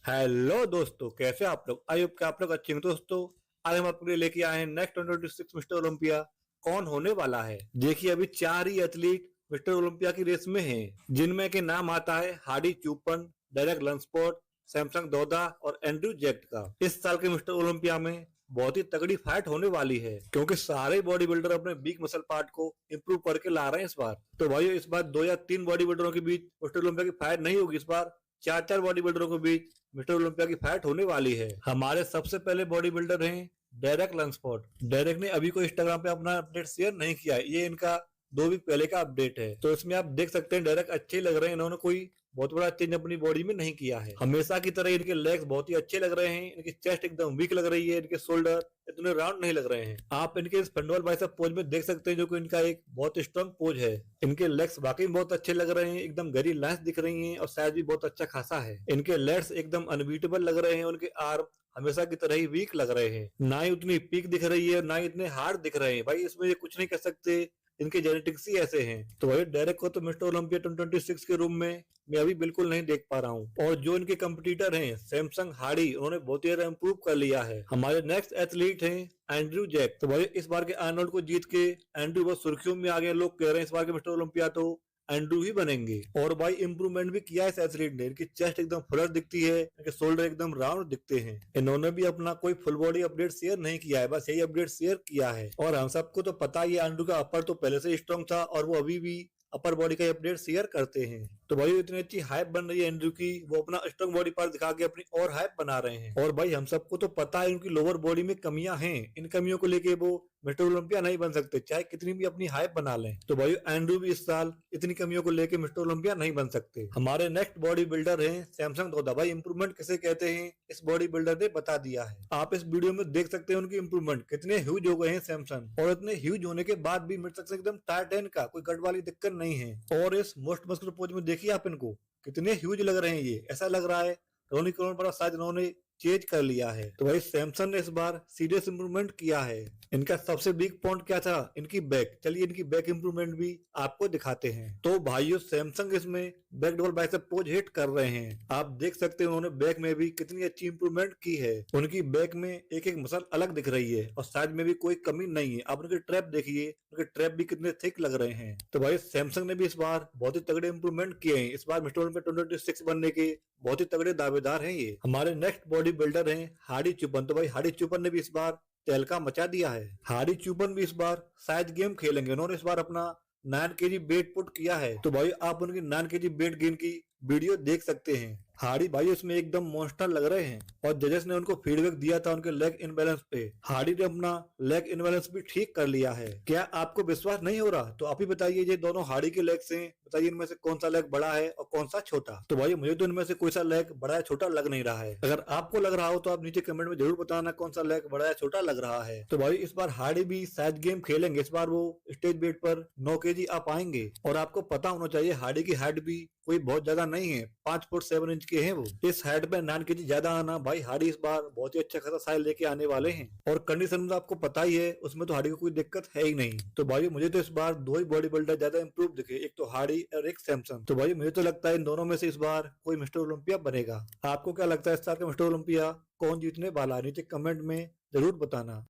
Hello दोस्तों, कैसे आप लोग? आई होप कि आप लोग अच्छे हैं। दोस्तों, आज हम आपके लिए लेके आए हैं नेक्स्ट 2026 मिस्टर ओलंपिया कौन होने वाला है। देखिए, अभी 4 ही एथलीट मिस्टर ओलंपिया की रेस में हैं, जिनमें के नाम आता है हार्डी चूपन, डेरेक लंसफोर्ड, सैमसंग दोदा और एंड्रयू जैक्ट का। इस साल के मिस्टर ओलंपिया में बहुत ही तगड़ी फाइट होने वाली है, क्योंकि सारे बॉडी बिल्डर अपने वीक मसल पार्ट को इम्प्रूव करके ला रहे हैं इस बार। तो भाई, इस बार 2 या 3 बॉडी बिल्डरों के बीच मिस्टर ओलंपिया की फाइट नहीं होगी। इस बार 4 बॉडी बिल्डरों के बीच मिस्टर ओलंपिया की फाइट होने वाली है। हमारे सबसे पहले बॉडी बिल्डर हैं डेरेक लंसफोर्ड। डेरेक ने अभी कोई इंस्टाग्राम पे अपना अपडेट शेयर नहीं किया है, ये इनका 2 वीक पहले का अपडेट है। तो इसमें आप देख सकते हैं डेरेक अच्छे लग रहे हैं। इन्होंने कोई बहुत बड़ा चेंज अपनी बॉडी में नहीं किया है। हमेशा की तरह इनके लेग्स बहुत ही अच्छे लग रहे हैं, इनकी चेस्ट एकदम वीक लग रही है, इनके शोल्डर इतने राउंड नहीं लग रहे हैं। आप इनके इस फंडोल बाइसेप पोज में देख सकते हैं, जो कि इनका एक बहुत स्ट्रांग पोज है। इनके लेग्स वाकई बहुत अच्छे लग रहे हैं, एकदम गहरी लाइंस दिख रही हैं और साइज भी बहुत अच्छा खासा है। इनके लेग्स एकदम अनबीटेबल लग रहे हैं, उनके आर्म हमेशा की तरह ही वीक लग रहे हैं। ना ही उतनी पीक दिख रही है, ना ही इतने हार्ड दिख रहे हैं। भाई, इसमें ये कुछ नहीं कर सकते, इनके जेनेटिक्स ही ऐसे हैं। तो भाई, डायरेक्ट को तो मिस्टर ओलंपिया 2026 के रूम में मैं अभी बिल्कुल नहीं देख पा रहा हूँ। और जो इनके कंपटीटर हैं सैमसंग हार्डी, उन्होंने बहुत ही ज्यादा इम्प्रूव कर लिया है। हमारे नेक्स्ट एथलीट हैं एंड्रयू जैक। तो भाई, इस बार के आर्नोल्ड को जीत के एंड्रयू बहुत सुर्खियों में आ गए। लोग कह रहे हैं इस बार के मिस्टर ओलंपिया तो एंड्रू ही बनेंगे। और भाई, इंप्रूवमेंट भी किया है इस एथलीट ने। इनकी चेस्ट एकदम फ्लर दिखती है, इनके शोल्डर एकदम राउंड दिखते हैं। इन्होंने भी अपना कोई फुल बॉडी अपडेट शेयर नहीं किया है, बस यही अपडेट शेयर किया है। और हम सबको तो पता ही है, एंड्रू का अपर तो पहले से स्ट्रॉन्ग था और वो अभी भी अपर बॉडी का अपडेट शेयर करते हैं। तो भाई, इतनी अच्छी हाइप बन रही है एंड्रू की, वो अपना स्ट्रॉन्ग बॉडी पार्ट दिखा के अपनी और हाइप बना रहे हैं। और भाई, हम सबको तो पता है उनकी लोअर बॉडी में कमियां हैं। इन कमियों को लेके वो मिस्टर ओलंपिया नहीं बन सकते, चाहे कितनी भी अपनी हाइप बना लें। तो भाई, एंड्रू भी इस साल इतनी कमियों को लेके मिस्टर ओलंपिया नहीं बन सकते। हमारे नेक्स्ट बॉडी बिल्डर हैं सैमसंग दोदा। भाई, इंप्रूवमेंट किसे कहते हैं इस बॉडी बिल्डर ने बता दिया है। आप इस वीडियो में देख सकते हैं उनकी इंप्रूवमेंट कितने ह्यूज हो गए हैं सैमसंग। और इतने ह्यूज होने के बाद भी मिड सेक्शन एकदम टाइट है, इनका कोई गट वाली दिक्कत नहीं है। और इस मोस्ट मस्कुलर पोज में देखिए आप इनको, कितने ह्यूज लग रहे हैं। ये ऐसा लग रहा है रोनी करोड़ बड़ा साइज इन्होंने चेंज कर लिया है। तो भाई, सैमसंग ने इस बार सीरियस इंप्रूवमेंट किया है। इनका सबसे बिग पॉइंट क्या था? इनकी बैक। चलिए, इनकी बैक इंप्रूवमेंट भी आपको दिखाते हैं। तो भाइयों, सैमसंग इसमें back double bicep pose hit कर रहे हैं। आप देख सकते हैं उन्होंने बैक में भी कितनी अच्छी इंप्रूवमेंट की है। उनकी बैक में एक एक मसल अलग दिख रही है और साइज में भी कोई कमी नहीं है। आप उनके ट्रैप देखिए, उनके ट्रैप भी कितने थिक लग रहे हैं। तो भाई, सैमसंग ने भी इस बार बहुत ही तगड़े इंप्रूवमेंट किए हैं। इस बार मिस्टर ओलंपिया 2026 बनने के बहुत ही तगड़े दावेदार हैं ये। हमारे नेक्स्ट बॉडी बिल्डर हैं हार्डी चुपन। तो भाई, हार्डी चुपन ने भी इस बार तहलका मचा दिया है। हार्डी चुपन भी इस बार साइज गेम खेलेंगे। उन्होंने इस बार अपना 9 केजी वेट पुट किया है। तो भाई, आप उनकी 9 केजी वेट गेन की वीडियो देख सकते हैं। हार्डी भाई इसमें एकदम मॉन्स्टर लग रहे हैं। और जजेस ने उनको फीडबैक दिया था उनके लेग इनबैलेंस पे। हार्डी ने अपना लेग इनबैलेंस भी ठीक कर लिया है। क्या आपको विश्वास नहीं हो रहा? तो आप ही बताइए, ये दोनों हार्डी के लेग्स हैं, बताइए इनमें से कौन सा लेग बड़ा है और कौन सा छोटा। तो भाई, मुझे तो इनमें से कोई सा लेग बड़ा या छोटा लग नहीं रहा है। अगर आपको लग रहा हो तो आप नीचे कमेंट में जरूर बताना कौन सा लेग बड़ा या छोटा लग रहा है। तो भाई, इस बार हार्डी भी साइज गेम खेलेंगे। इस बार वो स्टेज वेट पर 9 केजी आ पाएंगे। और आपको पता होना चाहिए, हार्डी की हाइट भी कोई बहुत ज्यादा नहीं है, 5 फुट 7 इंच के हैं वो। इस हाइट पे 9 केजी ज्यादा आना, भाई हार्डी इस बार बहुत ही अच्छा खासा साइज लेके आने वाले हैं। और कंडीशन तो आपको पता ही है, उसमें तो हार्डी को कोई दिक्कत है ही नहीं। तो भाई, मुझे तो इस बार 2 ही बॉडी बिल्डर ज्यादा इंप्रूव दिखे, एक तो हार्डी और एक सैमसंग। तो भाई, मुझे तो लगता है इन दोनों में से इस बार कोई मिस्टर ओलंपिया बनेगा। आपको क्या लगता है इस साल का मिस्टर ओलंपिया कौन जीतने वाला है? नीचे कमेंट में जरूर बताना।